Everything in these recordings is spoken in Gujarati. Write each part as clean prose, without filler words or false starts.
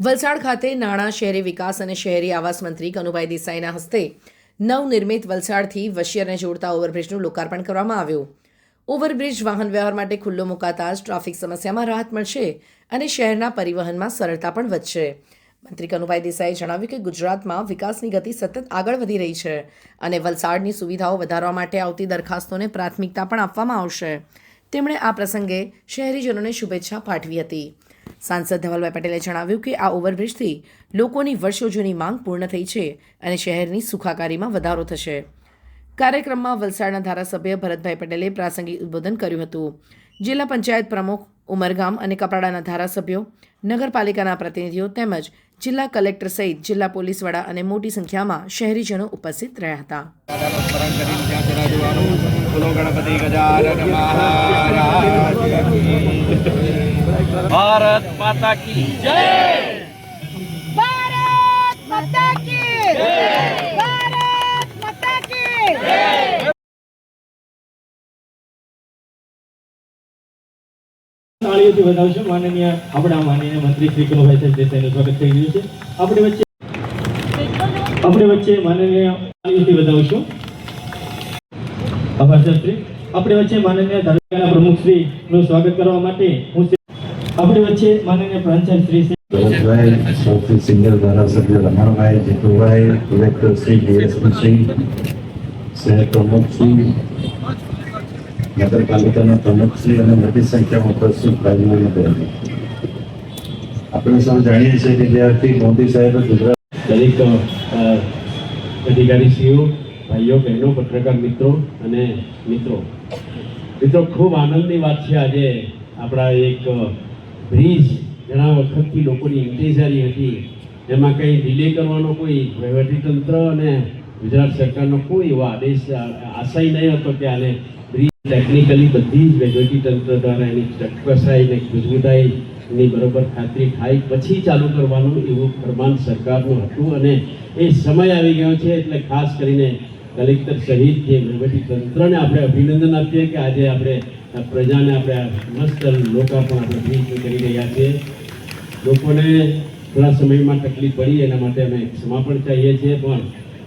વલસાડ ખાતે નાણાં, શહેરી વિકાસ અને શહેરી આવાસ મંત્રી કનુભાઈ દેસાઈના હસ્તે નવનિર્મિત વલસાડથી વશિયરને જોડતા ઓવરબ્રિજનું લોકાર્પણ કરવામાં આવ્યું. ઓવરબ્રિજ વાહન વ્યવહાર માટે ખુલ્લો મુકાતા જ ટ્રાફિક સમસ્યામાં રાહત મળશે અને શહેરના પરિવહનમાં સરળતા પણ વધશે. મંત્રી કનુભાઈ દેસાઈએ જણાવ્યું કે ગુજરાતમાં વિકાસની ગતિ સતત આગળ વધી રહી છે અને વલસાડની સુવિધાઓ વધારવા માટે આવતી દરખાસ્તોને પ્રાથમિકતા પણ આપવામાં આવશે. તેમણે આ પ્રસંગે શહેરીજનોને શુભેચ્છા પાઠવી હતી. સાંસદ ધવલભાઈ પટેલે જણાવ્યું કે આ ઓવરબ્રિજથી લોકોની વર્ષો જૂની માંગ પૂર્ણ થઈ છે અને શહેરની સુખાકારીમાં વધારો થશે. કાર્યક્રમમાં વલસાડના ધારાસભ્ય ભરતભાઈ પટેલે પ્રાસંગિક ઉદ્બોધન કર્યું હતું. જિલ્લા પંચાયત પ્રમુખ, ઉમરગામ અને કપરાડાના ધારાસભ્યો, નગરપાલિકાના પ્રતિનિધિઓ તેમજ જિલ્લા કલેક્ટર સહિત જિલ્લા પોલીસ વડા અને મોટી સંખ્યામાં શહેરીજનો ઉપસ્થિત રહ્યા હતા. भारत माता की जय। भारत माता की जय। भारत माता की जय। તાળીઓથી વધાવશું. માનનીય આપણા માનનીય મંત્રી શ્રી કનુભાઈ દેસાઈનું સ્વાગત થઈ રહ્યું છે. આપણી વચ્ચે માનનીય તાળીઓથી વધાવશું. આભાર શ્રી. આપણી વચ્ચે માનનીય ધારાસભ્યના પ્રમુખ શ્રી નું સ્વાગત કરવા માટે હું આપણી વચ્ચે માનનીય પ્રાંચાર્ય શ્રી સૌથી સિનિયર ધારાસભ્ય રમણભાઈ, જીતુભાઈ, કલેક્ટર શ્રી, ડીએસપી શ્રી, શહેર પ્રમુખ શ્રી, નગરપાલિકાના પ્રમુખ શ્રી અને મોટી સંખ્યામાં ઉપસ્થિત ભાઈઓ બહેનો, આપણે સૌ જાણીએ છીએ કે જ્યારથી મોદી સાહેબે ગુજરાત દરેક અધિકારીશ્રીઓ, ભાઈઓ બહેનો, પત્રકાર મિત્રો અને મિત્રો ખૂબ આનંદની વાત છે. આજે આપણા એક બ્રિજ ઘણા વખતથી લોકોની ઇંતજારી હતી, એમાં કંઈ ડિલે કરવાનો કોઈ વહીવટીતંત્ર અને ગુજરાત સરકારનો કોઈ એવો આદેશ આશય નહીં હતો કે આને બ્રિજ ટેકનિકલી બધી જ વહીવટીતંત્ર દ્વારા એની ચોકસાઈ અને મજબૂતાઈની બરોબર ખાતરી થાય પછી ચાલુ કરવાનું એવું ફરમાન સરકારનું હતું અને એ સમય આવી ગયો છે. એટલે ખાસ કરીને કલેક્ટર સહિત જે વહીવટીતંત્રને આપણે અભિનંદન આપીએ કે આજે આપણે પ્રજાને આપણે મસ્ત લોકાર્પણ આપણે બ્રિજ કરી રહ્યા છીએ. લોકોને થોડા સમયમાં તકલીફ પડી એના માટે અમે ક્ષમા પણ ચાહીએ છીએ, પણ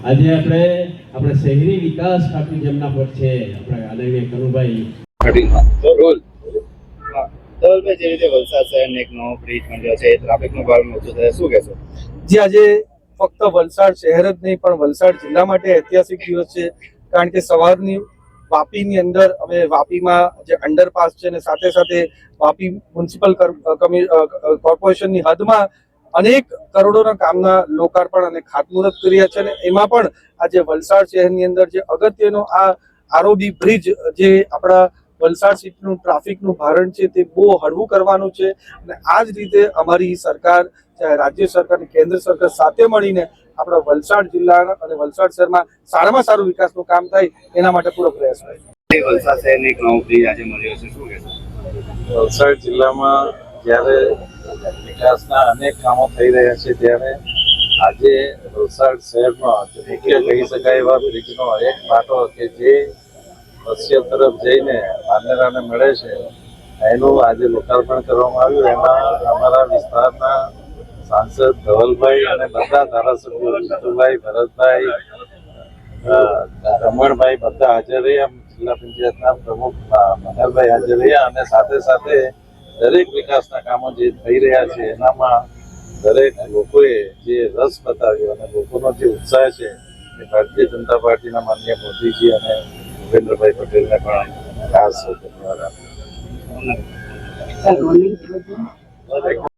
આજે આપણે શહેરી વિકાસ ખાતું જેમના પર છે આપણે આદરણીય કનુભાઈ. ધવલભાઈ, જે રીતે વલસાડ શહેરને એક નવો બ્રિજ બન્યો છે, ટ્રાફિકનું ભારણ ઓછું થાય, શું કહેશો? જે આજે ફક્ત વલસાડ શહેર જ નહીં પણ વલસાડ જિલ્લા માટે ઐતિહાસિક દિવસ છે, કારણ કે સવારની વાપીની અંદર અમે વાપીમાં જે અંડરપાસ છે અને સાથે સાથે વાપી મ્યુનિસિપલ કોર્પોરેશનની હદમાં અનેક કરોડોના કામના લોકાર્પણ અને ખાતમુહૂર્ત કર્યા છે. અને એમાં પણ આજે વલસાડ શહેરની અંદર જે અગત્યનો આ આરઓબી બ્રિજ જે આપણા વલસાડ સિટીનું ટ્રાફિકનું ભારણ છે તે બહુ હળવું કરવાનું છે. અને આ જ રીતે અમારી સરકાર, ચાહે રાજ્ય સરકાર અને કેન્દ્ર સરકાર સાથે મળીને આપણા વલસાડ જિલ્લાના અને વલસાડ શહેરમાં સારામાં સારું વિકાસનું કામ થાય એના માટે પૂરો પ્રયાસ થાય. વલસાડ શહેરને એક નવો બ્રિજ આજે મળ્યો છે, શું કહેશો? વલસાડ જિલ્લામાં જ્યારે વિકાસના અનેક કામો થઈ રહ્યા છે ત્યારે આજે વલસાડ શહેરમાં મુખ્ય કહી શકાય એવા બ્રિજનો એક પાટો કે જે વસિયત તરફ જઈને પાનેરાને મળે છે એનું આજે લોકાર્પણ કરવામાં આવ્યું. એમાં અમારા વિસ્તારના સાંસદ ધવલભાઈ અને બધા ધારાસભ્યો જીતુભાઈ, ભરતભાઈ, રમણભાઈ બધા હાજર રહ્યા. જિલ્લા પંચાયતના પ્રમુખ મનહરભાઈ હાજર રહ્યા અને સાથે સાથે દરેક વિકાસના કામો જે થઈ રહ્યા છે એનામાં દરેક લોકોએ જે રસ બતાવ્યો અને લોકોનો જે ઉત્સાહ છે એ ભારતીય જનતા પાર્ટીના માનનીય મોદીજી અને ભૂપેન્દ્રભાઈ પટેલને પણ ખાસ ધન્યવાદ આપ્યો.